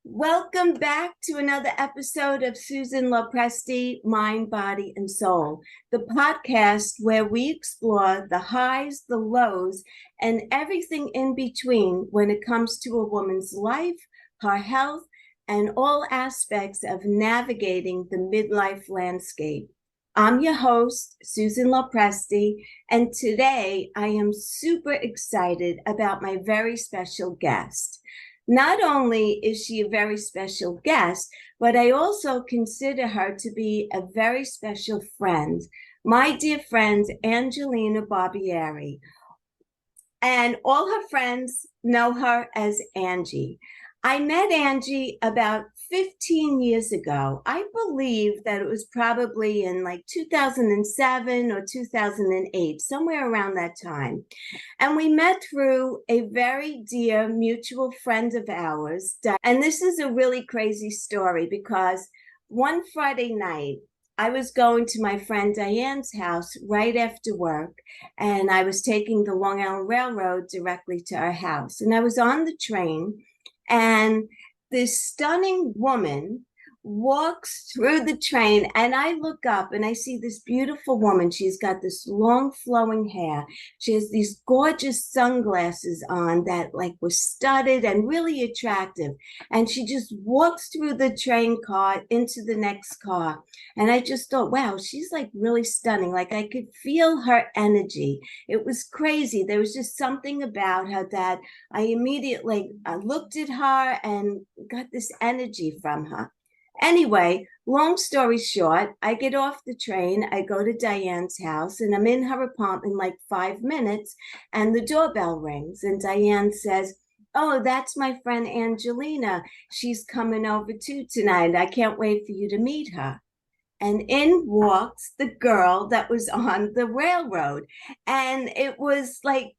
Welcome back to another episode of Susan Lopresti, Mind, Body, and Soul, the podcast where we explore the highs, the lows, and everything in between when it comes to a woman's life, her health, and all aspects of navigating the midlife landscape. I'm your host, Susan Lopresti, and today I am super excited about my very special guest. Not only is she a very special guest, but I also consider her to be a very special friend, my dear friend, Angelina Barbieri. And all her friends know her as Angie. I met Angie about 15 years ago. I believe that it was probably in like 2007 or 2008, somewhere around that time. And we met through a very dear mutual friend of ours. And this is a really crazy story because one Friday night, I was going to my friend Diane's house right after work, and I was taking the Long Island Railroad directly to our house. And I was on the train, and this stunning woman walks through the train, and I look up and I see this beautiful woman. She's got this long flowing hair. She has these gorgeous sunglasses on that like were studded and really attractive. And she just walks through the train car into the next car. And I just thought, wow, she's like really stunning. Like I could feel her energy. It was crazy. There was just something about her that I immediately looked at her and got this energy from her. Anyway, long story short, I get off the train, I go to Diane's house, and I'm in her apartment like 5 minutes, and the doorbell rings, and Diane says, "Oh, that's my friend Angelina. She's coming over too tonight. I can't wait for you to meet her." And in walks the girl that was on the railroad. And it was like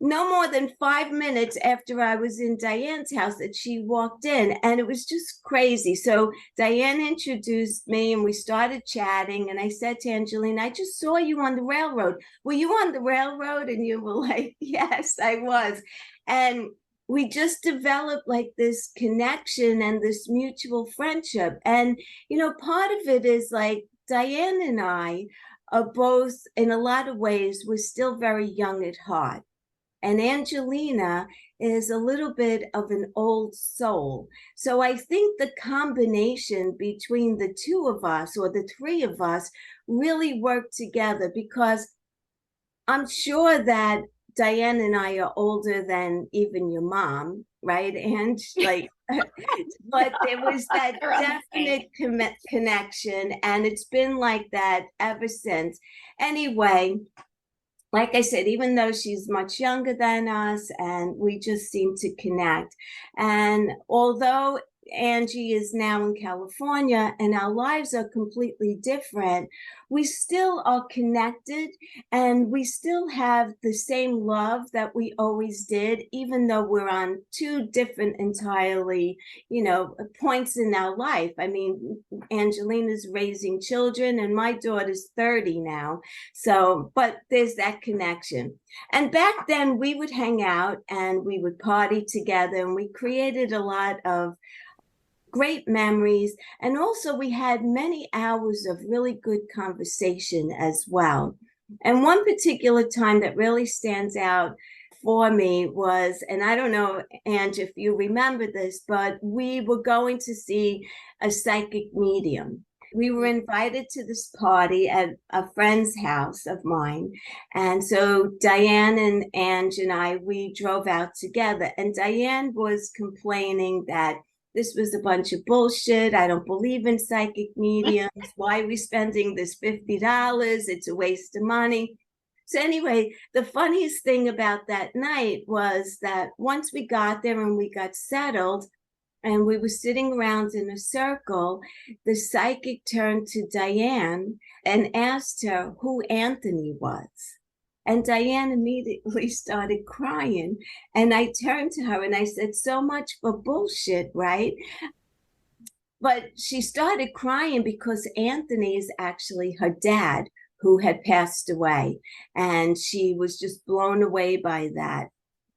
no more than 5 minutes after I was in Diane's house that she walked in. And it was just crazy. So Diane introduced me and we started chatting. And I said to Angelina, "I just saw you on the railroad. Were you on the railroad?" And you were like, "Yes, I was." And we just developed like this connection and this mutual friendship. And, part of it is like Diane and I are both, in a lot of ways, we're still very young at heart. And Angelina is a little bit of an old soul. So I think the combination between the two of us or the three of us really worked together because I'm sure that Diane and I are older than even your mom, right? And like, but there was that definite connection, and it's been like that ever since. Anyway, like I said, even though she's much younger than us, and we just seem to connect. And although Angie is now in California and our lives are completely different, we still are connected and we still have the same love that we always did, even though we're on two different entirely, points in our life. I mean, Angelina's raising children and my daughter's 30 now. So, but there's that connection. And back then we would hang out and we would party together, and we created a lot of great memories. And also, we had many hours of really good conversation as well. And one particular time that really stands out for me was, and I don't know, Ange, if you remember this, but we were going to see a psychic medium. We were invited to this party at a friend's house of mine. And so Diane and Ange and I, we drove out together. And Diane was complaining that this was a bunch of bullshit. I don't believe in psychic mediums. Why are we spending this $50? It's a waste of money. So anyway, the funniest thing about that night was that once we got there and we got settled and we were sitting around in a circle, the psychic turned to Diane and asked her who Anthony was. And Diane immediately started crying. And I turned to her and I said, "So much for bullshit, right?" But she started crying because Anthony is actually her dad, who had passed away. And she was just blown away by that.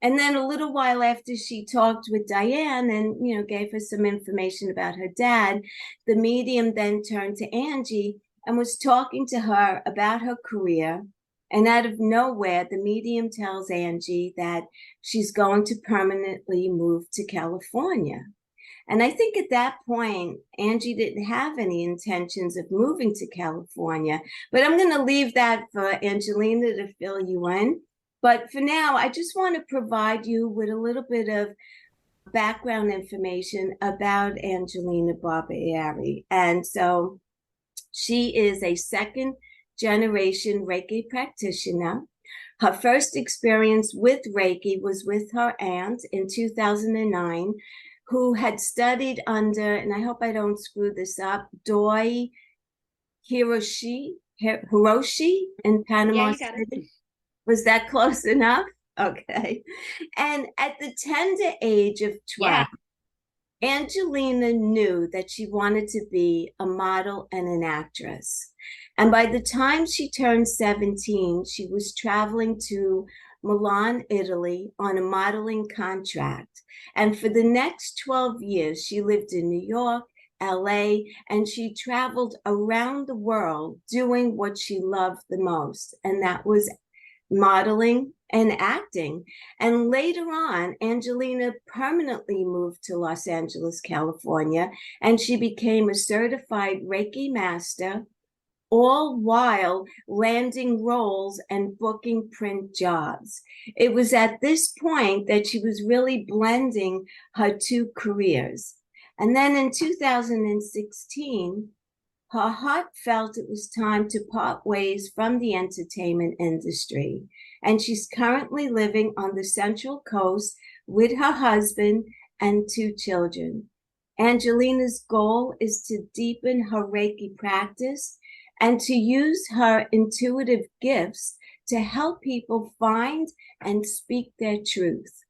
And then a little while after she talked with Diane and, gave her some information about her dad, the medium then turned to Angie and was talking to her about her career. And out of nowhere, the medium tells Angie that she's going to permanently move to California. And I think at that point, Angie didn't have any intentions of moving to California. But I'm going to leave that for Angelina to fill you in. But for now, I just want to provide you with a little bit of background information about Angelina Barbieri. And so she is a second generation Reiki practitioner. Her first experience with Reiki was with her aunt in 2009, who had studied under, and I hope I don't screw this up, Doi Hiroshi in Yeah, Panama you got it. City. Was that close enough? Okay. And at the tender age of Yeah. 12, Angelina knew that she wanted to be a model and an actress. And by the time she turned 17, she was traveling to Milan, Italy on a modeling contract. And for the next 12 years, she lived in New York, LA, and she traveled around the world doing what she loved the most. And that was modeling and acting. And later on, Angelina permanently moved to Los Angeles, California, and she became a certified Reiki Master, all while landing roles and booking print jobs. It was at this point that she was really blending her two careers. And then in 2016, her heart felt it was time to part ways from the entertainment industry, and she's currently living on the Central Coast with her husband and two children. Angelina's goal is to deepen her Reiki practice and to use her intuitive gifts to help people find and speak their truth.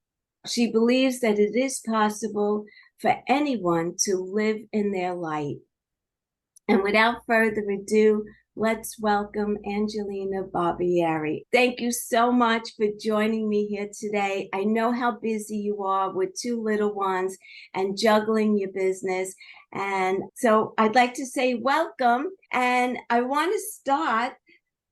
She believes that it is possible for anyone to live in their light. And without further ado, let's welcome Angelina Barbieri. Thank you so much for joining me here today. I know how busy you are with two little ones and juggling your business. And so I'd like to say welcome. And I want to start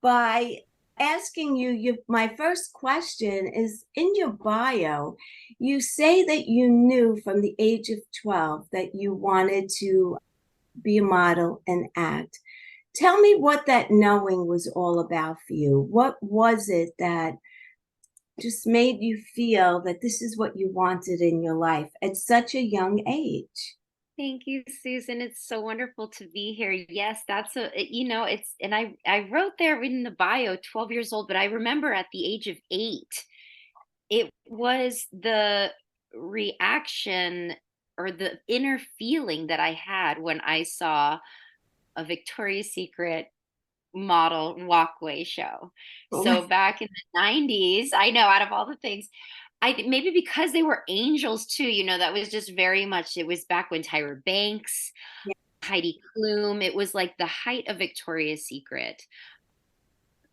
by asking you, my first question is, in your bio, you say that you knew from the age of 12 that you wanted to be a model and act. Tell me what that knowing was all about for you. What was it that just made you feel that this is what you wanted in your life at such a young age? Thank you, Susan. It's so wonderful to be here. Yes, it's, and I wrote there in the bio, 12 years old, but I remember at the age of 8, it was the reaction or the inner feeling that I had when I saw a Victoria's Secret model walkway show. Oh So back in the 90s, I know out of all the things, I think maybe because they were angels too, that was just very much, it was back when Tyra Banks, yeah. Heidi Klum, it was like the height of Victoria's Secret.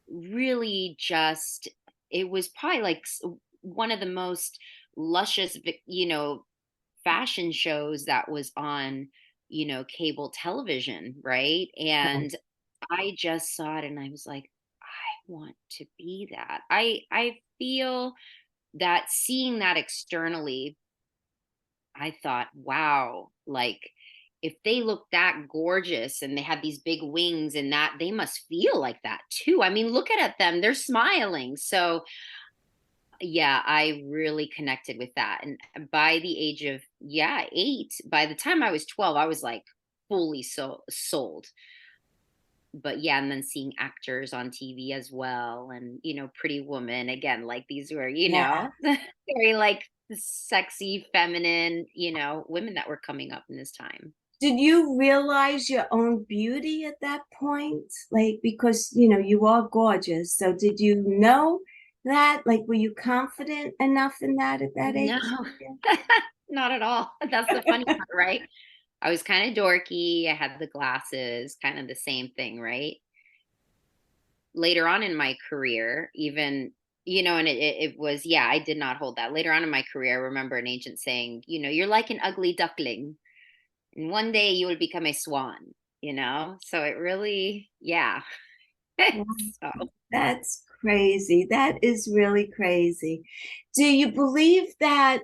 Really just, it was probably like one of the most luscious, fashion shows that was on, cable television, right? And I just saw it and I was like, I want to be that. I feel that seeing that externally, I thought, wow, like if they look that gorgeous and they have these big wings and that, they must feel like that too. I mean, look at them, they're smiling. So yeah, I really connected with that. And by the age of, 8, by the time I was 12, I was like fully sold. But yeah, and then seeing actors on TV as well, and Pretty Woman again, like these were, Yeah. very like sexy, feminine, women that were coming up in this time. Did you realize your own beauty at that point? Like, because, you are gorgeous. So did you know that? Like, were you confident enough in that at that age? No, not at all. That's the funny part, right? I was kind of dorky. I had the glasses, kind of the same thing, right? Later on in my career, even and it was, yeah, I did not hold that. Later on in my career, I remember an agent saying, you're like an ugly duckling, and one day you will become a swan, So it really, yeah. Wow, So, that's crazy. That is really crazy. Do you believe that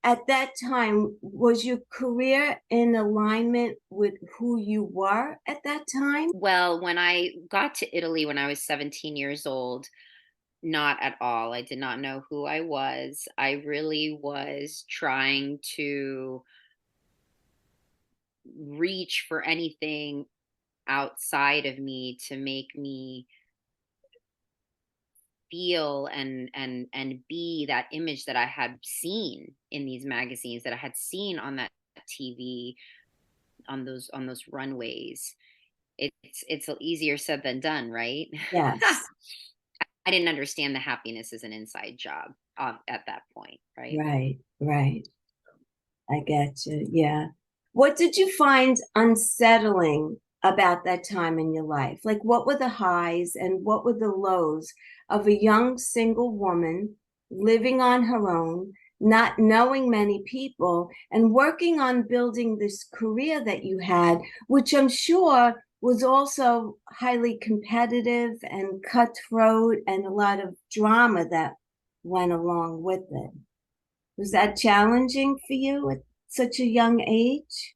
at that time, was your career in alignment with who you were at that time? well, when I got to Italy when I was 17 years old, not at all. I did not know who I was. I really was trying to reach for anything outside of me to make me feel and be that image that I had seen in these magazines, that I had seen on that TV, on those runways. It's easier said than done, right? Yes, I didn't understand the happiness as an inside job at that point, right? right, right. I get you. Yeah. What did you find unsettling about that time in your life? Like, what were the highs and what were the lows of a young single woman living on her own, not knowing many people, and working on building this career that you had, which I'm sure was also highly competitive and cutthroat and a lot of drama that went along with it? Was that challenging for you at such a young age?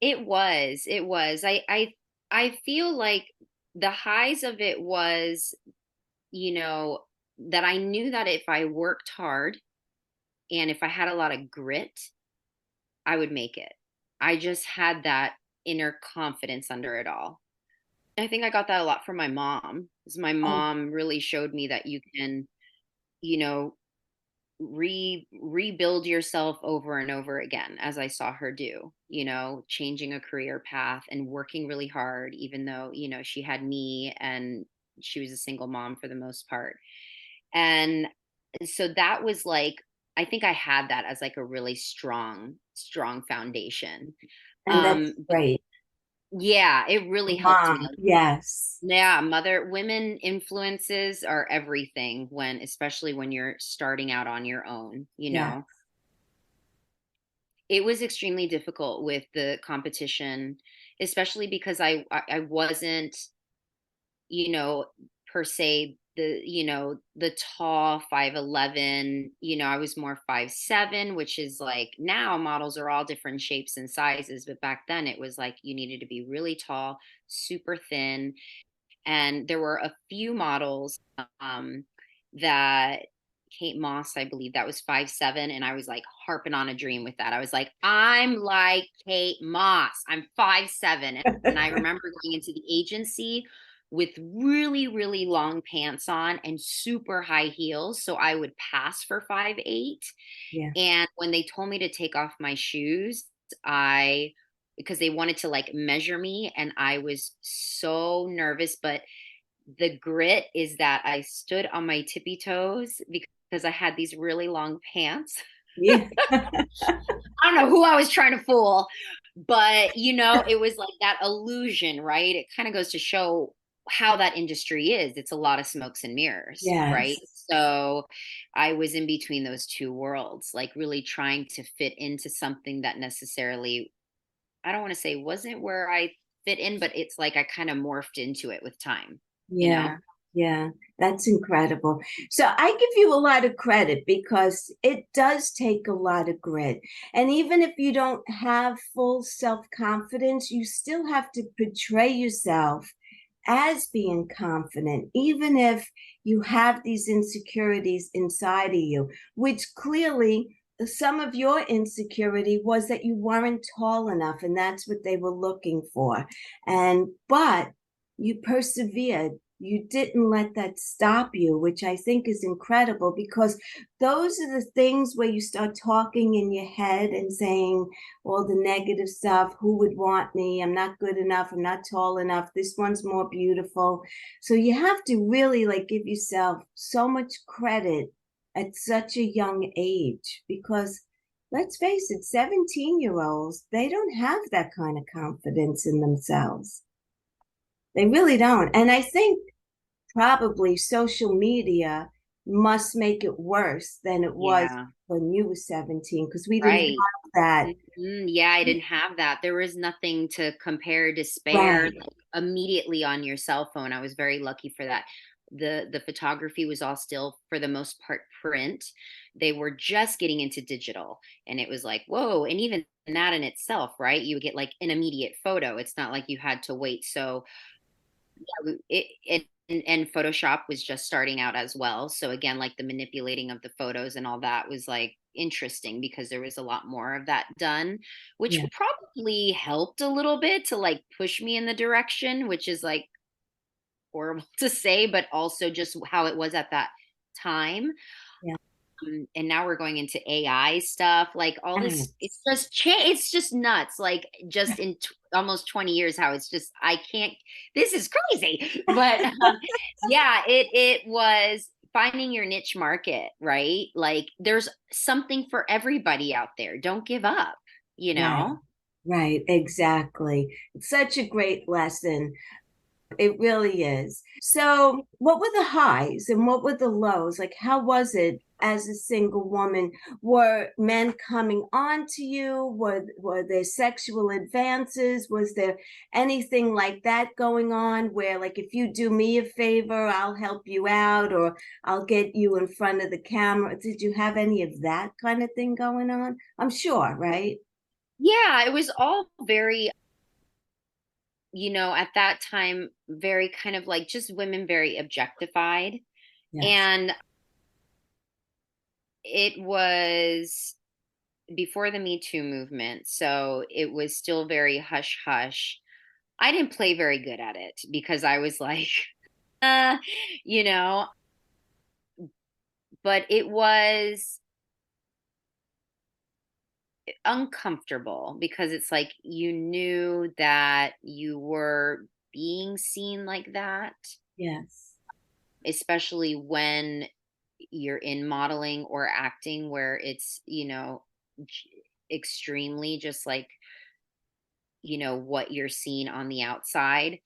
It was. I feel like the highs of it was, you know, that I knew that if I worked hard and if I had a lot of grit, I would make it. I just had that inner confidence under it all. I think I got that a lot from my mom, because my Oh, mom really showed me that you can, you know, rebuild yourself over and over again, as I saw her do, changing a career path and working really hard, even though, she had me and she was a single mom for the most part. And so that was like, I think I had that as like a really strong foundation. and that's But great. yeah, it really helped me. Mom, yes, Yeah, women influences are everything, especially when you're starting out on your own, yeah, It was extremely difficult with the competition, especially because I wasn't, you know, per se the tall 5'11", I was more 5'7", which is like, now models are all different shapes and sizes, but back then it was like you needed to be really tall, super thin. And there were a few models that Kate Moss, I believe, that was 5'7", and I was like harping on a dream with that. I was like, I'm like Kate Moss. I'm 5'7". And I remember going into the agency with really, really long pants on and super high heels. So I would pass for 5'8". yeah, And when they told me to take off my shoes, I because they wanted to like measure me, and I was so nervous, but the grit is that I stood on my tippy toes because I had these really long pants. yeah, I don't know who I was trying to fool, but it was like that illusion, right? It kind of goes to show how that industry is. It's a lot of smokes and mirrors, right? yes, So I was in between those two worlds, like really trying to fit into something that necessarily, I don't want to say wasn't where I fit in, but it's like I kind of morphed into it with time, you know? yeah, yeah. That's incredible. So I give you a lot of credit because it does take a lot of grit. And even if you don't have full self-confidence, you still have to portray yourself as being confident, even if you have these insecurities inside of you, which clearly some of your insecurity was that you weren't tall enough, and that's what they were looking for. But you persevered. You didn't let that stop you, which I think is incredible because those are the things where you start talking in your head and saying all the negative stuff. Who would want me? I'm not good enough. I'm not tall enough. This one's more beautiful. So you have to really like give yourself so much credit at such a young age because let's face it, 17-year-olds, they don't have that kind of confidence in themselves. They really don't. And I think probably social media must make it worse than it was Yeah, when you were 17, because we didn't right. have that. Yeah, I didn't have that. There was nothing to compare, despair Right. like, immediately on your cell phone. I was very lucky for that. The photography was all still for the most part print. They were just getting into digital, and it was like, whoa, and even that in itself, right? You would get like an immediate photo. It's not like you had to wait. So and Photoshop was just starting out as well. So again, like the manipulating of the photos and all that was like interesting because there was a lot more of that done, which Yeah. probably helped a little bit to like push me in the direction, which is like horrible to say, but also just how it was at that time. Yeah. And now we're going into AI stuff, like all this. It's Yes. just it's just nuts. Like just in almost 20 years, how it's just I can't. This is crazy, but yeah, it was finding your niche market, right? Like there's something for everybody out there. Don't give up. You Right. know. Right. Exactly. It's such a great lesson. It really is. So, what were the highs and what were the lows? Like, how was it as a single woman? Were men coming on to you? Were there sexual advances? Was there anything like that going on where, like, if you do me a favor, I'll help you out or I'll get you in front of the camera? Did you have any of that kind of thing going on? I'm sure, right? Yeah, it was all very at that time, very kind of like just women very objectified. Yes. And it was before the Me Too movement. So it was still very hush hush. I didn't play very good at it because I was like, uh, you know, but it was uncomfortable because it's like you knew that you were being seen like that, Yes. especially when you're in modeling or acting where it's, extremely just like, what you're seeing on the outside.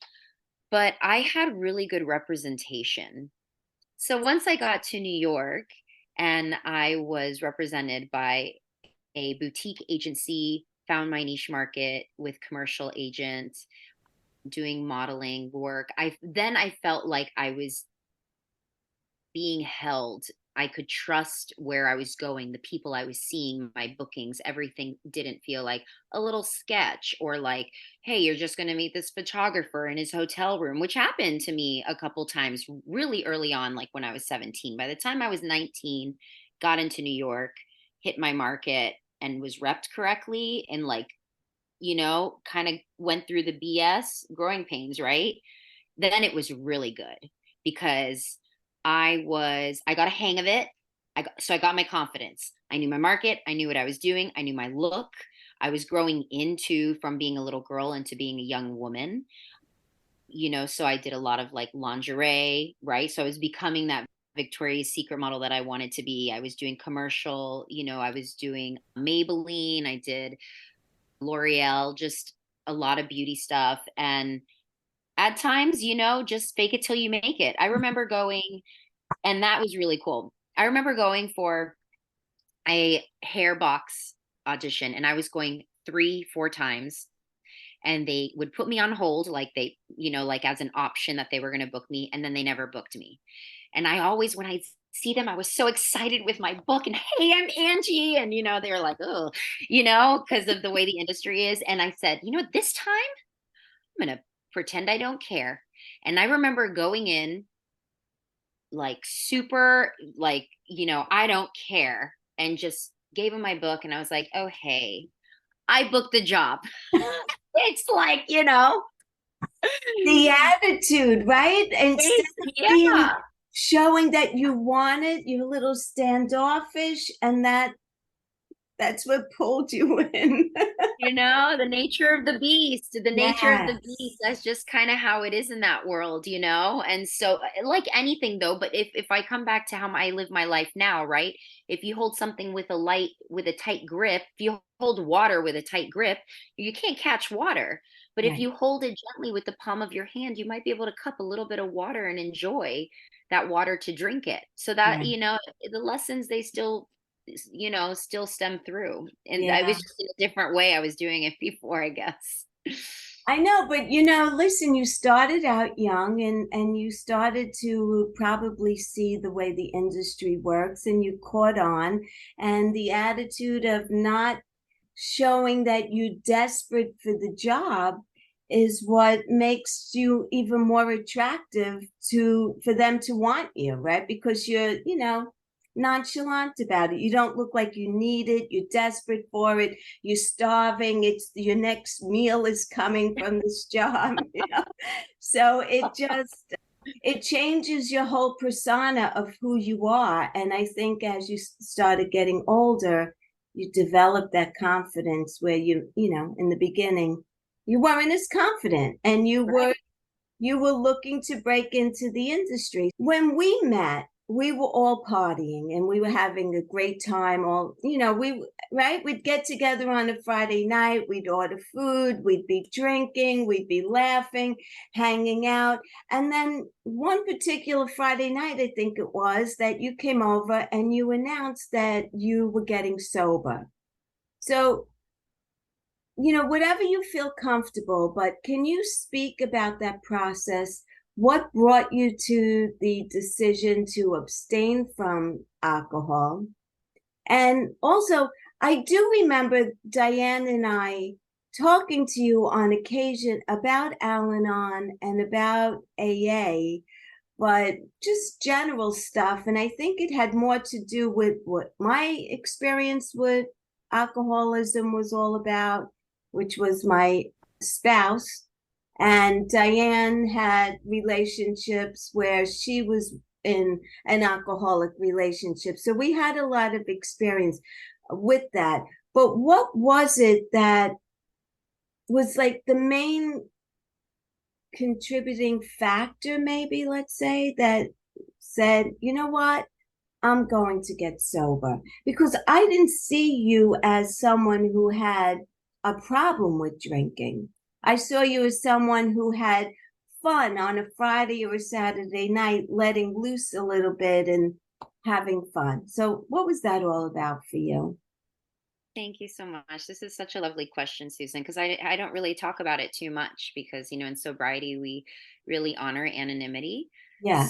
But I had really good representation. So once I got to New York and I was represented by a boutique agency, found my niche market with commercial agents, doing modeling work. I felt like I was being held. I could trust where I was going, the people I was seeing, my bookings, everything didn't feel like a little sketch or like, hey, you're just going to meet this photographer in his hotel room, which happened to me a couple times really early on, like when I was 17. By the time I was 19, got into New York, hit my market, and was repped correctly and like, kind of went through the BS growing pains, right? Then it was really good because I got a hang of it. So I got my confidence. I knew my market. I knew what I was doing. I knew my look. I was growing into from being a little girl into being a young woman, so I did a lot of like lingerie, right? So I was becoming that Victoria's Secret model that I wanted to be. I was doing commercial, I was doing Maybelline, I did L'Oreal, just a lot of beauty stuff. And at times, just fake it till you make it. I remember going, and that was really cool. I remember going for a hair box audition, and I was going 3, 4 times, and they would put me on hold, like like as an option that they were going to book me, and then they never booked me. And I always, when I see them, I was so excited with my book, and hey, I'm Angie, and they were like, oh, because of the way the industry is. And I said, this time I'm going to pretend I don't care. And I remember going in like super, like, I don't care, and just gave him my book. And I was like, oh, hey, I booked the job. It's like, The attitude, right? Instead of being yeah. showing that you want it, you're a little standoffish, and that's what pulled you in. The nature of the beast, the nature of the beast. Yes. That's just kind of how it is in that world. And so, like anything though, but if I come back to how I live my life now, right? If you hold something with a tight grip, if you hold water with a tight grip, you can't catch water. But if Right. you hold it gently with the palm of your hand, you might be able to cup a little bit of water and enjoy that water to drink it. So that, Right. the lessons they still stem through. And I Yeah. was just in a different way I was doing it before, I guess. I know, but listen, you started out young and you started to probably see the way the industry works and you caught on, and the attitude of not showing that you're desperate for the job is what makes you even more attractive to for them to want you, right? Because you're, nonchalant about it. You don't look like you need it. You're desperate for it. You're starving. It's your next meal is coming from this job. So it changes your whole persona of who you are. And I think as you started getting older, you develop that confidence where in the beginning, you weren't as confident and you Right. were you were looking to break into the industry. When we met, we were all partying and we were having a great time. We'd get together on a Friday night, we'd order food, we'd be drinking, we'd be laughing, hanging out. And then one particular Friday night, I think it was, that you came over and you announced that you were getting sober. So whatever you feel comfortable, but can you speak about that process? What brought you to the decision to abstain from alcohol? And also, I do remember Diane and I talking to you on occasion about Al Anon and about AA, but just general stuff. And I think it had more to do with what my experience with alcoholism was all about, which was my spouse. And Diane had relationships where she was in an alcoholic relationship. So we had a lot of experience with that. But what was it that was like the main contributing factor, maybe, let's say, that said, you know what, I'm going to get sober? Because I didn't see you as someone who had a problem with drinking. I saw you as someone who had fun on a Friday or a Saturday night, letting loose a little bit and having fun. So, what was that all about for you? Thank you so much. This is such a lovely question, Susan, because I don't really talk about it too much because, in sobriety, we really honor anonymity.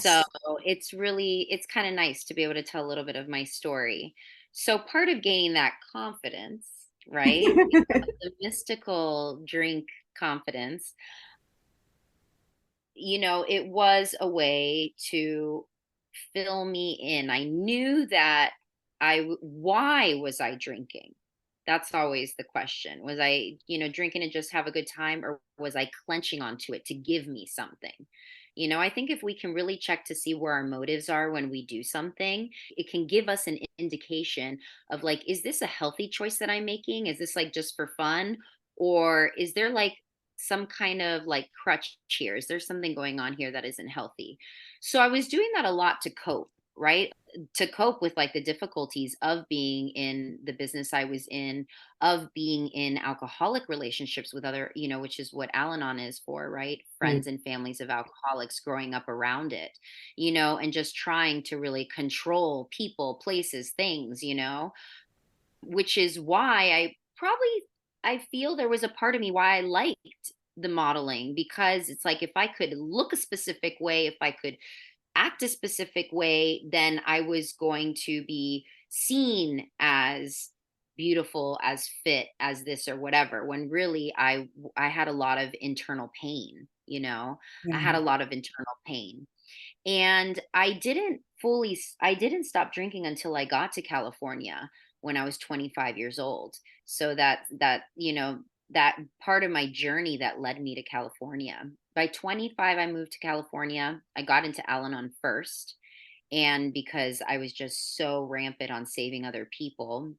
So Yes. it's kind of nice to be able to tell a little bit of my story. So part of gaining that confidence, right? The mystical drink confidence, it was a way to fill me in. I knew that why was I drinking? That's always the question. Was I, drinking to just have a good time, or was I clenching onto it to give me something? I think if we can really check to see where our motives are when we do something, it can give us an indication of like, is this a healthy choice that I'm making? Is this like just for fun? Or is there like some kind of like crutch here? Is there something going on here that isn't healthy? So I was doing that a lot to cope, right? To cope with like the difficulties of being in the business I was in, of being in alcoholic relationships with other, which is what Al Anon is for, right? Right. Friends and families of alcoholics growing up around it, and just trying to really control people, places, things, which is why I feel there was a part of me why I liked the modeling, because it's like if I could look a specific way, if I could act a specific way, then I was going to be seen as beautiful, as fit, as this or whatever, when really I had a lot of internal pain. I had a Right. lot of internal pain. And I didn't stop drinking until I got to California when I was 25 years old. So that part of my journey that led me to California. By 25, I moved to California. I got into Al Anon first. And because I was just so rampant on saving other people,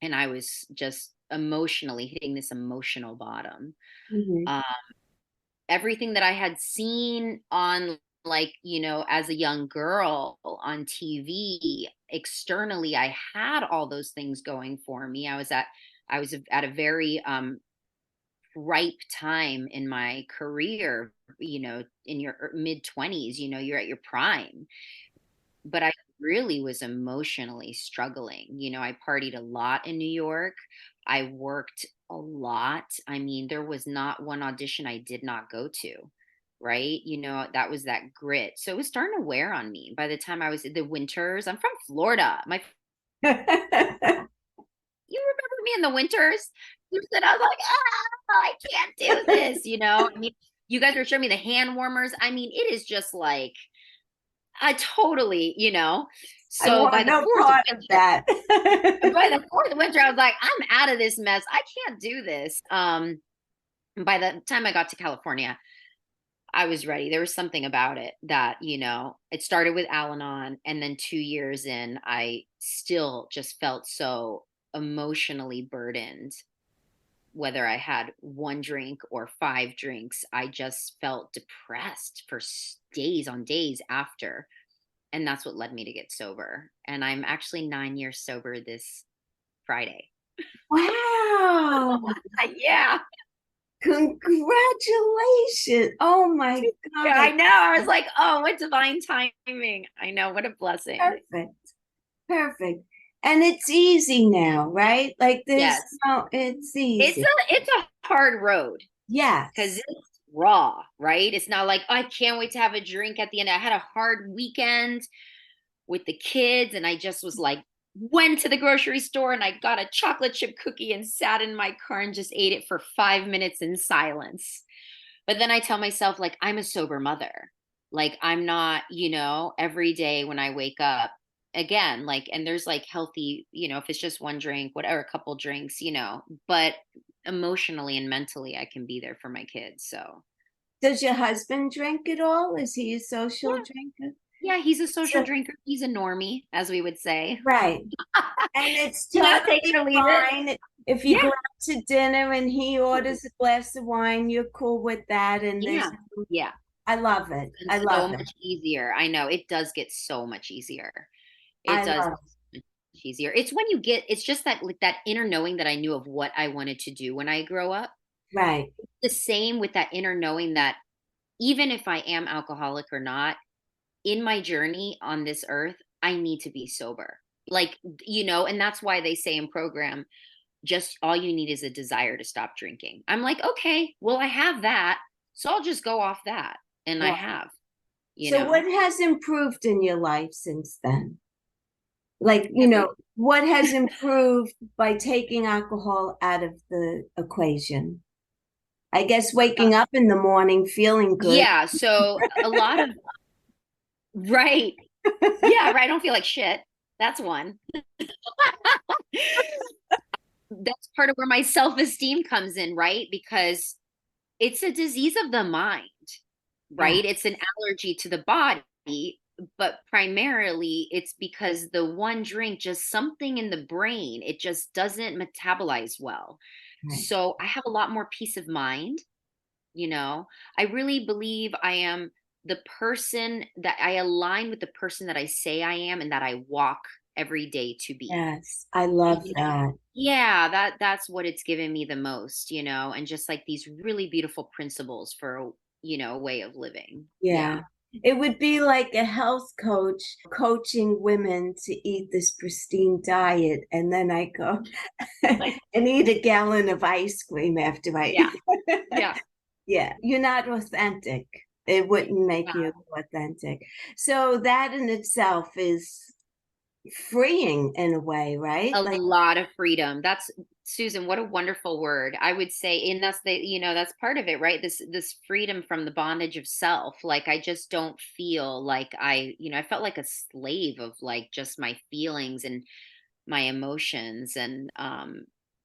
and I was just emotionally hitting this emotional bottom. Mhm. Um, Everything that I had seen on, like, as a young girl on TV externally, I had all those things going for me. I was at a very ripe time in my career, in your mid 20s, you're at your prime. But I really was emotionally struggling. I partied a lot in New York. I worked a lot. I mean, there was not one audition I did not go to, right? That was that grit. So it was starting to wear on me by the time I was in the winters. I'm from Florida. You remember me in the winters? You said I was like, I can't do this. I mean, you guys were showing me the hand warmers. I mean, it is just like I totally. I So by want the no fourth part of winter, that. by the fourth winter, I was like, I'm out of this mess. I can't do this. By the time I got to California, I was ready. There was something about it that, it started with Al-Anon, and then 2 years in, I still just felt so emotionally burdened. Whether I had one drink or five drinks, I just felt depressed for days on days after. And that's what led me to get sober. And I'm actually 9 years sober this Friday. Wow. Yeah. Congratulations. Oh my Yeah, I God. know. I was like, oh, what divine timing. I know. What a blessing. Perfect. Perfect. And it's easy now, right? Like this, Yes. no, it's It's easy. a hard road because Yes. it's raw, right? It's not like, I can't wait to have a drink at the end. I had a hard weekend with the kids, and I just was like, went to the grocery store and I got a chocolate chip cookie and sat in my car and just ate it for 5 minutes in silence. But then I tell myself, like, I'm a sober mother. Like, I'm not, every day when I wake up, again, like, and there's like healthy, if it's just one drink, whatever, a couple drinks, but emotionally and mentally, I can be there for my kids. So, Does your husband drink at all? Is he a social yeah, drinker? yeah, he's a social So, drinker. He's a normie, as we would say. right. And it's Take it totally or leave it. fine if you go Yeah. out to dinner and he orders a glass of wine, you're cool with that. And Yeah. Yeah. I love it. And I so love it. much easier. I know it does get so much easier. It I does love get so much easier. It's when you get, it's just that, like, that inner knowing that I knew of what I wanted to do when I grow up. it. Right. The same with that inner knowing that even if I am alcoholic or not, in my journey on this earth, I need to be sober. Like, and that's why they say in program, just all you need is a desire to stop drinking. I'm like, okay, well, I have that. So I'll just go off that. And I Right. have, you So what know, has improved in your life since then? Like, every, what has improved by taking alcohol out of the equation? I guess uh, waking up in the morning feeling good. yeah. So a lot of, right. Yeah, right. I don't feel like shit. That's one. That's part of where my self-esteem comes in, right? Because it's a disease of the mind, Yeah. right? It's an allergy to the body, but primarily it's because the one drink, just something in the brain, it just doesn't metabolize well. Right. So I have a lot more peace of mind, you know. I really believe I am the person that I align with the person that I say I am and that I walk every day to be. Yes. I love You know? that. Yeah, that's what it's given me the most, and just like these really beautiful principles for, a way of living. Yeah. Yeah. It would be like a health coach coaching women to eat this pristine diet. And then I go Like, and eat a gallon of ice cream after I yeah. Yeah. Yeah, you're not authentic. It wouldn't make Yeah. you authentic. So that in itself is freeing in a way, right? A Like, lot of freedom. That's Susan, what a wonderful word. I would say, and that's that's part of it, right? This freedom from the bondage of self. Like, I just don't feel like I felt like a slave of, like, just my feelings and my emotions. And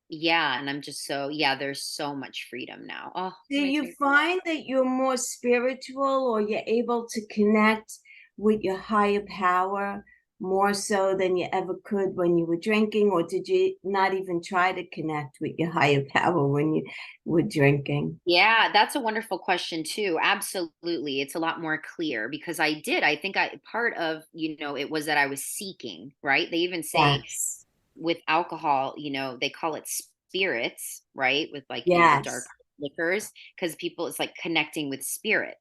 yeah, and I'm just so, yeah, there's so much freedom now. Oh, do it makes you me, find that you're more spiritual or you're able to connect with your higher power more so than you ever could when you were drinking, or did you not even try to connect with your higher power when you were drinking? Yeah, that's a wonderful question too. Absolutely. It's a lot more clear because I think part of, it was that I was seeking, right? They even say Yes. with alcohol, they call it spirits, right? With like, the dark Yes. liquors, because people, it's like connecting with spirit.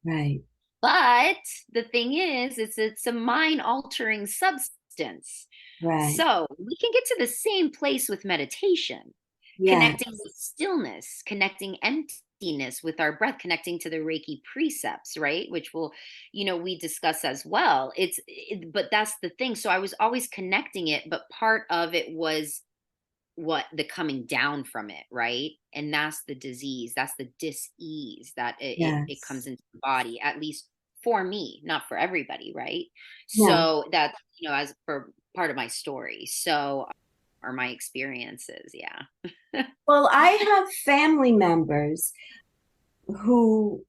Right. But the thing is, it's a mind altering substance. Right. So we can get to the same place with meditation, connecting Yes. with stillness, connecting emptiness with our breath, connecting to the Reiki precepts, right? Which we discuss as well. But that's the thing. So I was always connecting it, but part of it was what the coming down from it, right? And that's the disease, that's the dis-ease that it comes Yes. into the body, at least for me, not for everybody, right? No. So that's, as for part of my story, so or my experiences, yeah. Well, I have family members who,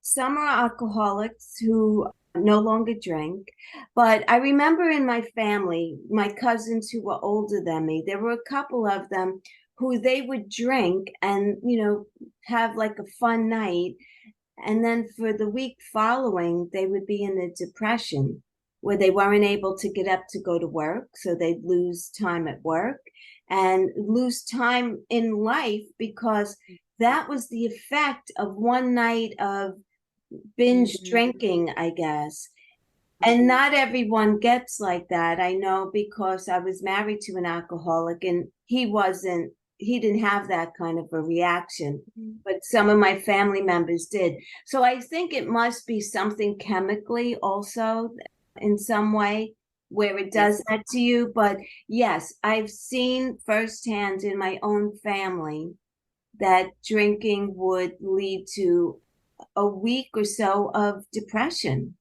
some are alcoholics who no longer drink. But I remember in my family, my cousins who were older than me, there were a couple of them who they would drink and, have like a fun night. And then for the week following, they would be in a depression where they weren't able to get up to go to work. So they'd lose time at work and lose time in life because that was the effect of one night of binge Mhm. drinking, I guess. And Mhm. not everyone gets like that. I know because I was married to an alcoholic and he didn't have that kind of a reaction, but some of my family members did. So I think it must be something chemically also in some way where it Yes. does that to you. But yes, I've seen firsthand in my own family that drinking would lead to a week or so of depression.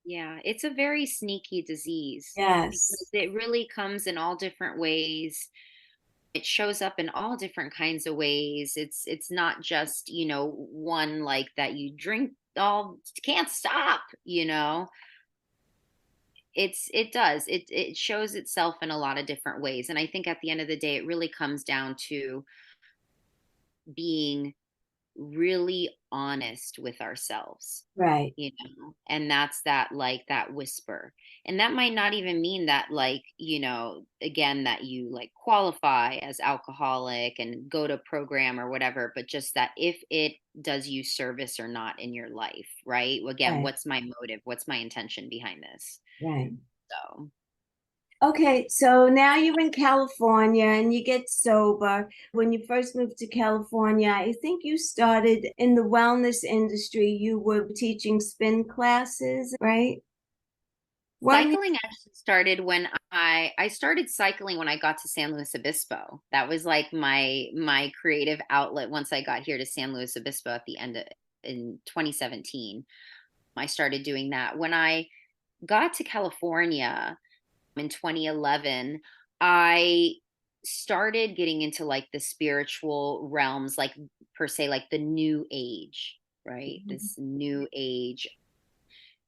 Yeah, it's a very sneaky disease because Yes, it really comes in all different ways. It shows up in all different kinds of ways. It's not just, one like that you drink all can't stop. It does. It shows itself in a lot of different ways. And I think at the end of the day it really comes down to being really honest with ourselves, right, and that's that, like, that whisper. And that might not even mean that, like, again, that you like qualify as alcoholic and go to program or whatever, but just that if it does you service or not in your life, right? Again, right, what's my motive, what's my intention behind this? right. So Okay, so now you're in California and you get sober. When you first moved to California, I think you started in the wellness industry. You were teaching spin classes, right? Weren't you? cycling actually started when I started cycling when I got to San Luis Obispo. That was like my creative outlet once I got here to San Luis Obispo at the end of in 2017. I started doing that. When I got to California in 2011, I started getting into like the spiritual realms, like per se, like the new age, right? This new age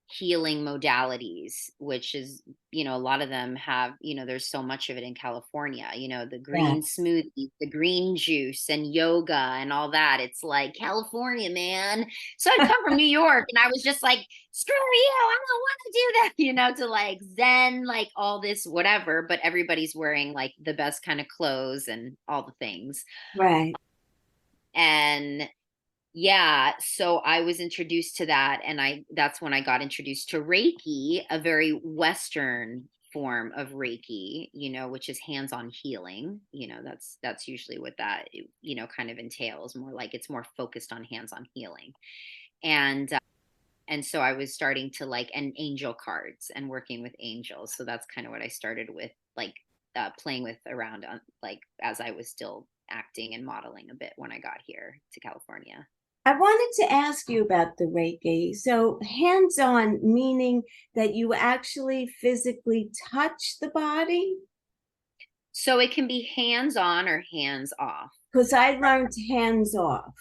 healing modalities, which is, a lot of them have, there's so much of it in California, the green Yes, smoothies, the green juice and yoga and all that. It's like California, man. So I'd come from New York and I was just like, screw you, I don't want to do that, to like Zen, like all this, whatever. But everybody's wearing like the best kind of clothes and all the things. right, And yeah, so I was introduced to that, and I that's when I got introduced to Reiki, a very Western form of Reiki, which is hands-on healing. That's usually what that kind of entails. More like it's more focused on hands-on healing. And so I was starting to like and angel cards and working with angels. So that's kind of what I started with, like playing with around on like as I was still acting and modeling a bit when I got here to California. I wanted to ask you about the Reiki. So, hands-on, meaning that you actually physically touch the body? So it can be hands on or hands off. Because I learned hands off.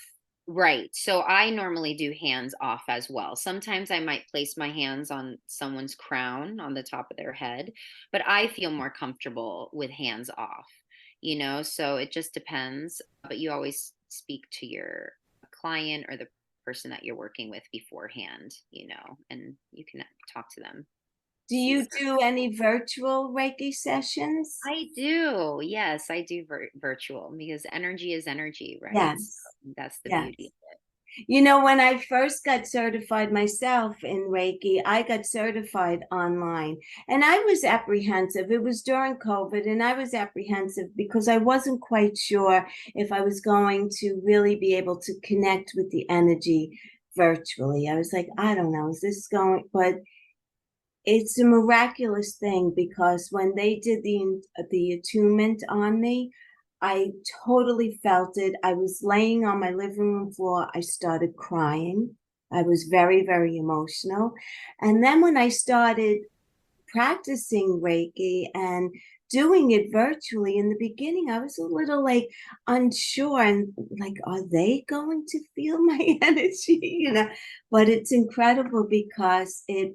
Right. So I normally do hands off as well. Sometimes I might place my hands on someone's crown on the top of their head, but I feel more comfortable with hands off, so it just depends. But you always speak to your client or the person that you're working with beforehand, and you can talk to them. Do See. you do any virtual Reiki sessions? I do. Yes, I do virtual because energy is energy, right? So Yes, that's the beauty yes. of it. You know, when I first got certified myself in Reiki, I got certified online and I was apprehensive. It was during COVID and I was apprehensive because I wasn't quite sure if I was going to really be able to connect with the energy virtually. I was like, I don't know, is this going? But it's a miraculous thing because when they did the attunement on me, I totally felt it. I was laying on my living room floor. I started crying. I was very, very emotional. And then when I started practicing Reiki and doing it virtually in the beginning, I was a little like unsure and like, are they going to feel my energy? But it's incredible because it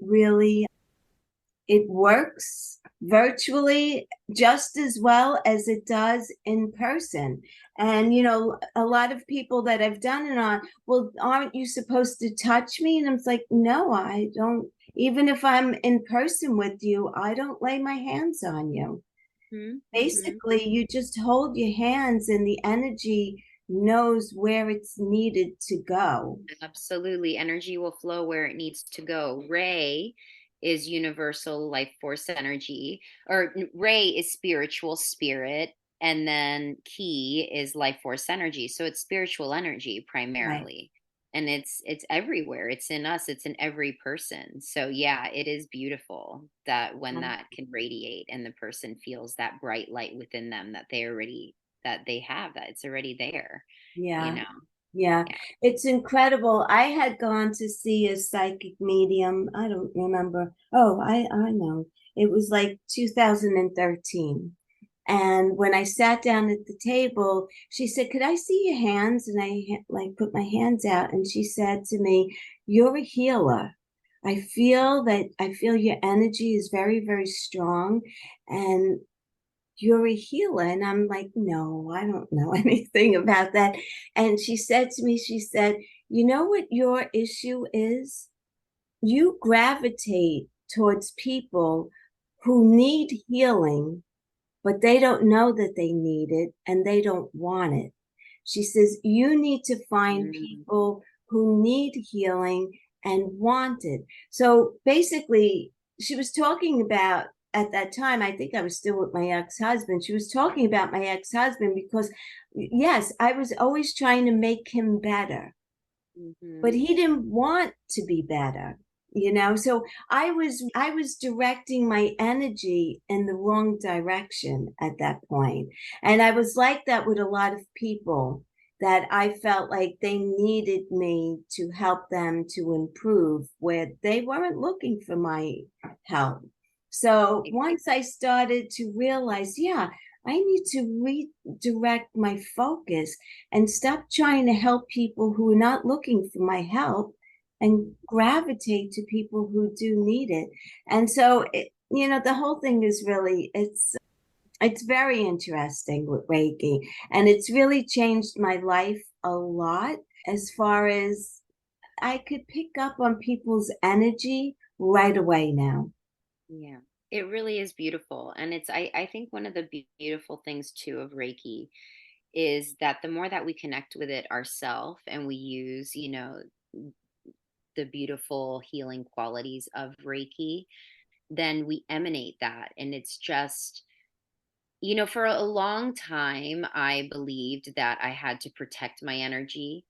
works virtually just as well as it does in person. And, a lot of people that I've done it on, well, aren't you supposed to touch me? And I'm like, no, I don't. Even if I'm in person with you, I don't lay my hands on you. Mm-hmm. Basically, you just hold your hands and the energy knows where it's needed to go. Absolutely. Energy will flow where it needs to go. Ray is universal life force energy, or Ray is spiritual spirit, and then Ki is life force energy. So it's spiritual energy Right. primarily. And it's everywhere. It's in us, it's in every person. So yeah, it is beautiful that when that can radiate and the person feels that bright light within them that they have, that it's already there, you Yeah. know. Yeah, Yeah. it's incredible. I had gone to see a psychic medium. I don't remember. Oh, I know. It was like 2013. And when I sat down at the table, she said, "Could I see your hands?" And I like put my hands out, and she said to me, "You're a healer. I feel your energy is very, very strong, and you're a healer." And I'm like, no, I don't know anything about that. And she said to me, she said, you know what your issue is? You gravitate towards people who need healing, but they don't know that they need it and they don't want it. She says, you need to find Mm. people who need healing and want it. So basically, she was talking about at that time, I think I was still with my ex husband. She was talking about my ex husband because, yes, I was always trying to make him better, but Mhm. he didn't want to be better. So I was directing my energy in the wrong direction at that point. And I was like that with a lot of people, that I felt like they needed me to help them to improve where they weren't looking for my help. So once I started to realize, yeah, I need to redirect my focus and stop trying to help people who are not looking for my help and gravitate to people who do need it. And so, the whole thing is really, it's very interesting with Reiki, and it's really changed my life a lot as far as I could pick up on people's energy right away now. Yeah, it really is beautiful. And I think one of the beautiful things too of Reiki is that the more that we connect with it ourselves and we use, the beautiful healing qualities of Reiki, then we emanate that. And it's just, for a long time, I believed that I had to protect my energy,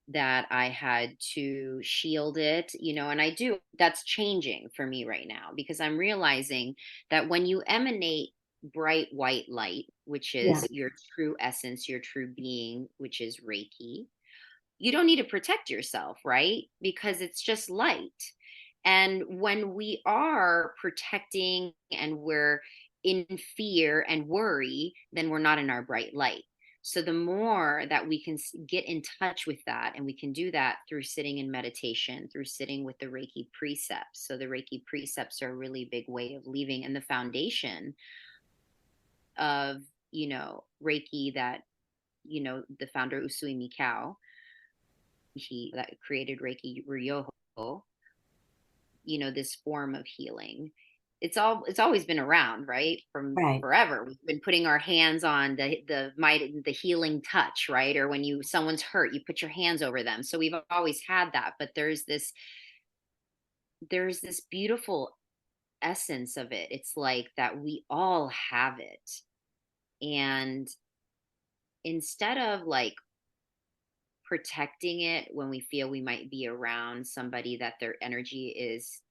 that I had to shield it, and I do. That's changing for me right now because I'm realizing that when you emanate bright white light, which Yeah. is your true essence, your true being, which is Reiki, you don't need to protect yourself, right? Because it's just light. And when we are protecting and we're in fear and worry, then we're not in our bright light. So the more that we can get in touch with that, and we can do that through sitting in meditation, through sitting with the Reiki precepts. So the Reiki precepts are a really big way of leaving, and the foundation of, Reiki, that, the founder Usui Mikao, he that created Reiki Ryoho, this form of healing. It's always been around, right? From Right. forever. We've been putting our hands on the healing touch, right? Or when someone's hurt, you put your hands over them. So we've always had that, but there's this beautiful essence of it. It's like that we all have it. And instead of like protecting it when we feel we might be around somebody that their energy is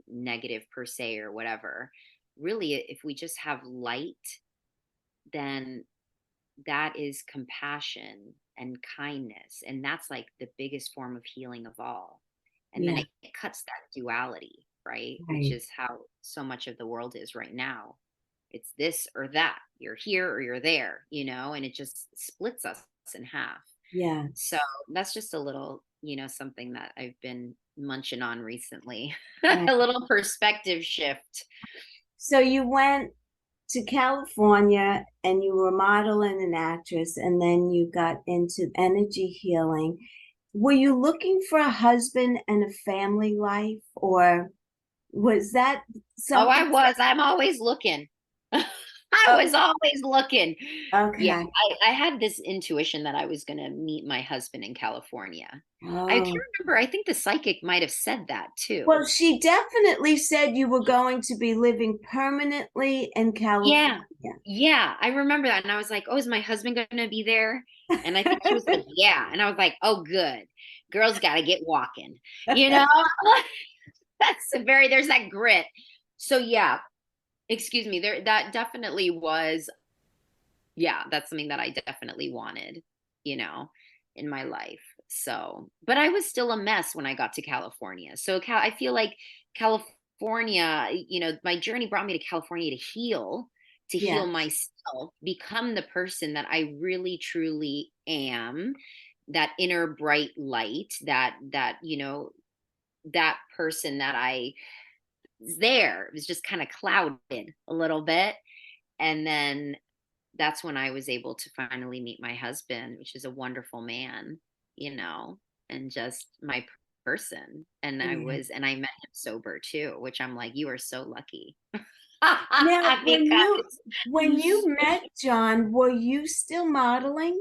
negative per se or whatever, really, if we just have light, then that is compassion and kindness, and that's like the biggest form of healing of all. And then Yeah. it cuts that duality, right? Which Right. is how so much of the world is right now. It's this or that, you're here or you're there, and it just splits us in half. Yeah. So that's just a little, something that I've been munching on recently. Right. A little perspective shift. So you went to California and you were a model and an actress, and then you got into energy healing. Were you looking for a husband and a family life, or was that Oh, something? I'm always looking. I Oh, was always looking. Yeah, okay. I had this intuition that I was going to meet my husband in California. I can't Oh, remember. I think the psychic might have said that too. well, she definitely said you were going to be living permanently in California. Yeah. Yeah. I remember that. And I was like, oh, is my husband going to be there? And I think she was like, yeah. And I was like, oh, good. Girls got to get walking, you know? There's that grit. So, yeah, excuse me, that definitely was, yeah, that's something that I definitely wanted, you know, in my life. So, but I was still a mess when I got to California. So, I feel like California, my journey brought me to California to heal Yes. myself, become the person that I really truly am, that inner bright light, that person that I there. It was just kind of clouded a little bit. And then that's when I was able to finally meet my husband, which is a wonderful man, and just my person. And Yeah. I met him sober too, which I'm like, you are so lucky. Now, when Because you met John, were you still modeling?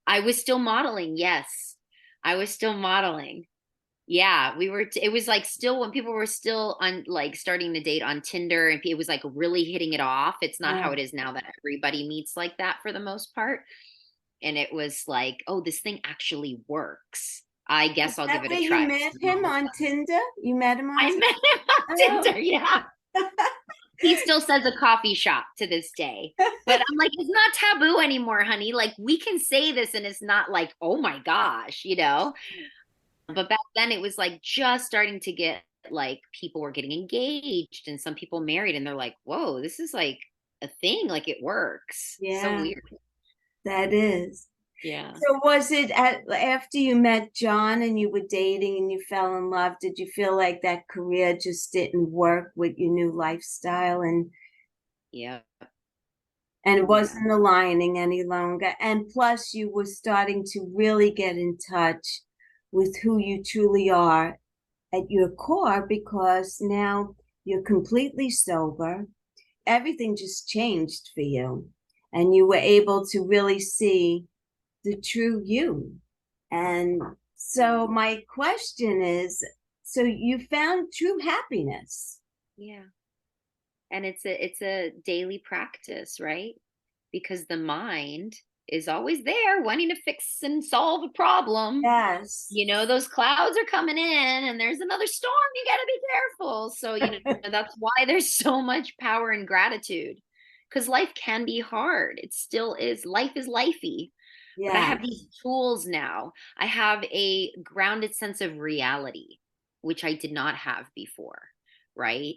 I was still modeling. Yes, I was still modeling. Yeah, it was like still when people were still on, like, starting to date on Tinder, and it was like really hitting it off. It's not how Oh, it is now that everybody meets like that for the most part. And it was like, oh, this thing actually works. I is guess I'll give that it a where you try. met him on Tinder? You met him on I Tinder? met him on Oh. Tinder. Yeah. He still says a coffee shop to this day. But I'm like, it's not taboo anymore, honey. Like, we can say this and it's not like, oh my gosh. But back then it was like just starting to get, like, people were getting engaged and some people married, and they're like, whoa, this is like a thing, like it works. So Yeah, weird. that is. Yeah. So was it after you met John and you were dating and you fell in love, did you feel like that career just didn't work with your new lifestyle Yeah. and it Yeah. wasn't aligning any longer? And plus you were starting to really get in touch with who you truly are at your core because now you're completely sober. Everything just changed for you and you were able to really see the true you. And so Yeah. my question is, so you found true happiness. Yeah. And it's a daily practice, right? Because the mind is always there wanting to fix and solve a problem. Yes. Those clouds are coming in and there's another storm. You got to be careful. So, that's why there's so much power in gratitude, because life can be hard. It still is. Life is lifey. But I have Yes. these tools now. I have a grounded sense of reality, which I did not have before. Right.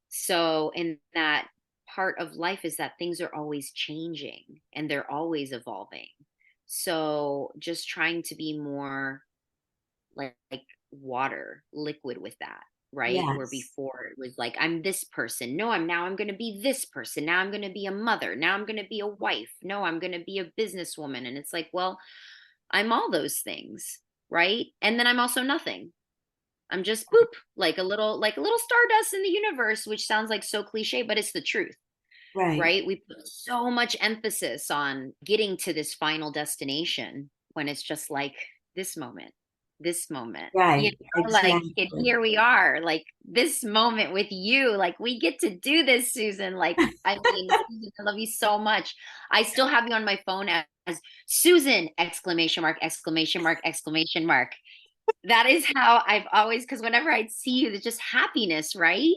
So, in that part of life is that things are always changing and they're always evolving. So just trying to be more like water, liquid with that, right? Where Yes. before it was like, I'm this person. No, I'm going to be this person. Now I'm going to be a mother. Now I'm going to be a wife. No, I'm going to be a businesswoman. And it's like, well, I'm all those things, right? And then I'm also nothing. I'm just boop, like a little stardust in the universe, which sounds like so cliche, but it's the truth, Right. right? We put so much emphasis on getting to this final destination when it's just like this moment, you Right. know, like, and Exactly. here we are, like this moment with you, like we get to do this, Susan. Like, I mean, Susan, I love you so much. I still have you on my phone as Susan, exclamation mark, exclamation mark, exclamation mark. That is how I've always, because whenever I'd see you, there's just happiness, right?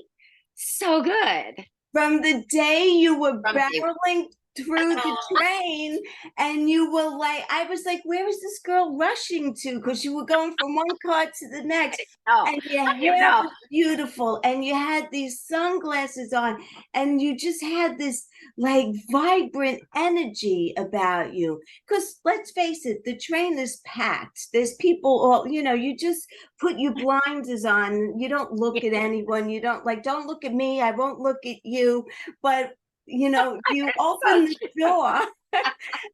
So good. From the day you were From day barreling through the train and you were like, I was like, where is this girl rushing to? Because you were going from one car to the I next. know. And your I don't hair know. was beautiful, and you had these sunglasses on, and you just had this like vibrant energy about you. Because let's face it, the train is packed. There's people all, you just put your blinders on. You don't look at anyone. You don't look at me. I won't look at you. But you So open the true. door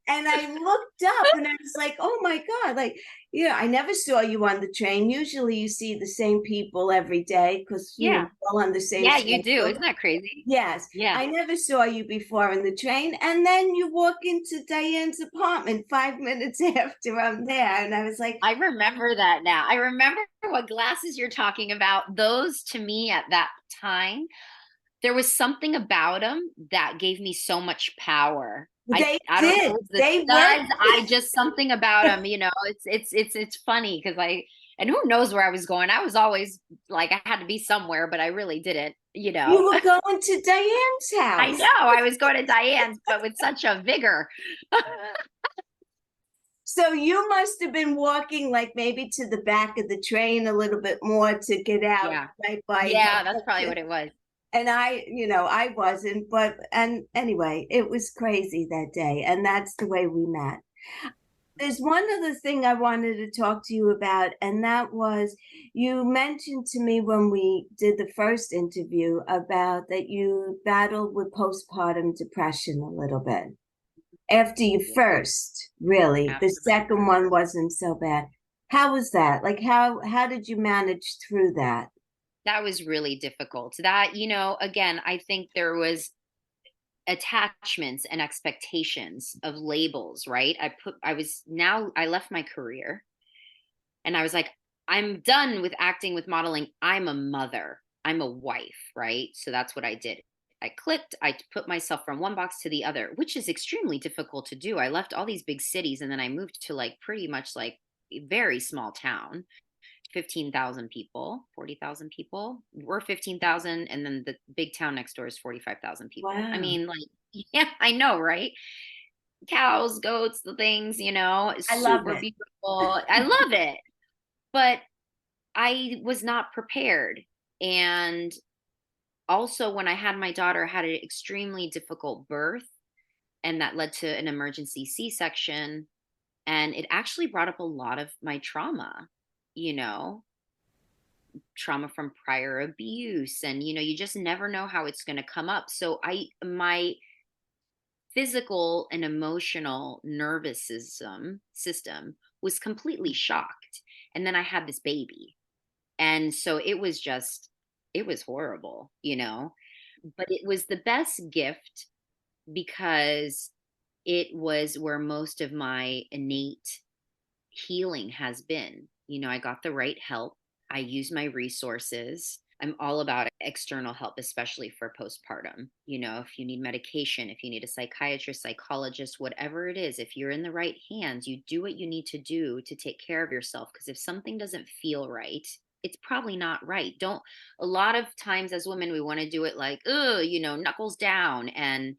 and I looked up and I was like, oh my God, like, I never saw you on the train. Usually you see the same people every day because, Yeah. we're all on the same Yeah, you do. schedule. Isn't that crazy? Yes, Yeah. I never saw you before in the train. And then you walk into Diane's apartment 5 minutes after I'm there. And I was like, I remember that now. I remember what glasses you're talking about. Those to me at that time, there was something about them that gave me so much power. they I don't know did. if it's the They worked. studs. I just something about them, you know. It's funny because and who knows where I was going. I was always like I had to be somewhere, but I really didn't, you You know. were going to Diane's I know house. I was going to Diane's, but with such a vigor. So you must have been walking like maybe to the back of the train a little bit more to get out Yeah. right by. Yeah, that's probably what it was. And I wasn't, and anyway, it was crazy that day. And that's the way we met. There's one other thing I wanted to talk to you about, and that was you mentioned to me when we did the first interview about that you battled with postpartum depression a little bit after you Yeah, first, really. The after my second first. one wasn't so bad. How was that? Like how did you manage through that? That was really difficult. That, again, I think there was attachments and expectations of labels, right? I left my career and I was like, I'm done with acting, with modeling. I'm a mother. I'm a wife, right? So that's what I did. I clicked, I put myself from one box to the other, which is extremely difficult to do. I left all these big cities and then I moved to like pretty much like a very small town, 15,000 people, 40,000 people. We're 15,000 and then the big town next door is 45,000 people. I Wow. mean, like, yeah, I know, right? Cows, goats, the things, I love super it. beautiful. I love it. But I was not prepared. And also when I had my daughter, I had an extremely difficult birth and that led to an emergency C-section and it actually brought up a lot of my you know, trauma from prior abuse and you just never know how it's going to come up. So my physical and emotional nervous system was completely shocked. And then I had this baby. And so it was horrible, but it was the best gift because it was where most of my innate healing has been. I got the right help. I use my resources. I'm all about external help, especially for postpartum. If you need medication, if you need a psychiatrist, psychologist, whatever it is, if you're in the right hands, you do what you need to do to take care of yourself. Because if something doesn't feel right, it's probably not right. Don't, a lot of times as women, we want to do it like, oh, knuckles down. And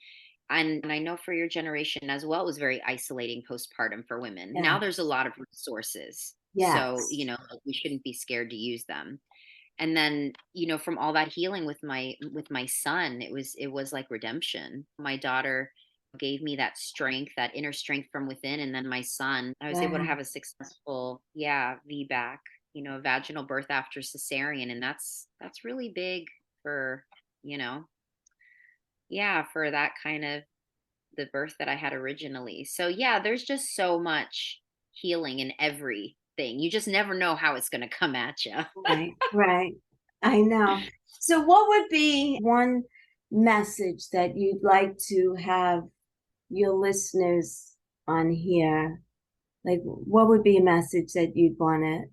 I know for your generation as well, it was very isolating postpartum for women. Now Yeah. there's a lot of resources. So, Yes. like we shouldn't be scared to use them. And then, from all that healing with my son, it was like redemption. My daughter gave me that strength, that inner strength from within. And then my son, I was able to Wow. have a successful, VBAC, vaginal birth after cesarean. And that's really big for, you know, for that kind of the birth that I had originally. So yeah, there's just so much healing in everything. You just never know how it's going to come at you. Right, right. I know. So, what would be one message that you'd like to have your listeners on here? Like, what would be a message that you'd want to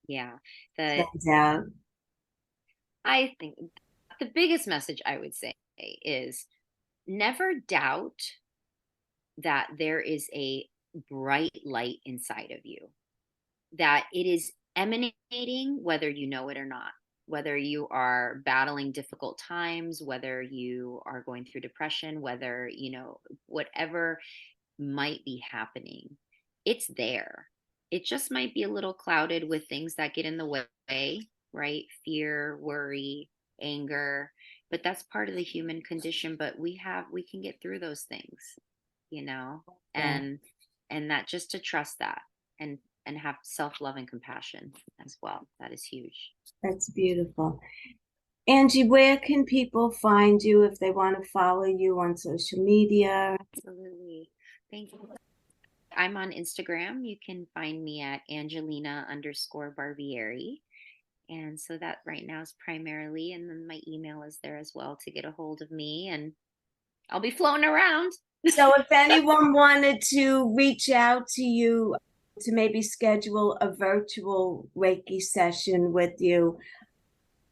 Yeah. The send out? I think the biggest message I would say is never doubt that there is a bright light inside of you, that it is emanating whether you know it or not, whether you are battling difficult times, whether you are going through depression, whether, whatever might be happening, it's there. It just might be a little clouded with things that get in the way, right? Fear, worry, anger, but that's part of the human condition. But we can get through those things, you know, Yeah, and that, just to trust that, and have self-love and compassion as well. That is huge. that's beautiful. Angie, where can people find you if they want to follow you on social media? Absolutely. Thank you. I'm on Instagram. You can find me at Angelina_Barbieri. And so that right now is primarily, and then my email is there as well to get a hold of me. And I'll be floating around. So, if anyone wanted to reach out to you to maybe schedule a virtual Reiki session with you,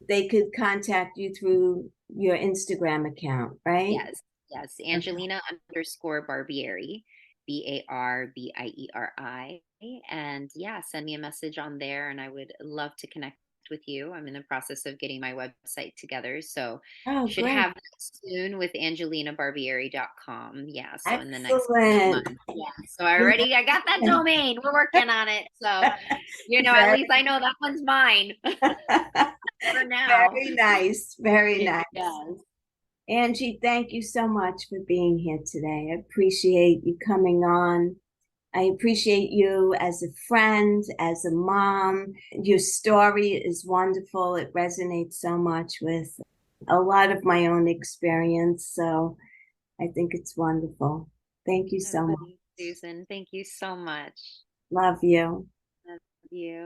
they could contact you through your Instagram account, right? Yes, yes. Okay. Angelina_Barbieri, Barbieri. And yeah, send me a message on there, and I would love to connect with you. I'm in the process of getting my website together. So Oh, should great. have that soon with angelinabarbieri.com. Yeah. So in the next Excellent. month. Yeah. So I got that domain. We're working on it. So, at Very, least I know that one's mine for now. very nice. Very nice. Yes. Angie, thank you so much for being here today. I appreciate you coming on. I appreciate you as a friend, as a mom. Your story is wonderful. It resonates so much with a lot of my own experience. So I think it's wonderful. Thank you so much. Susan, thank you so much. Love you. Love you.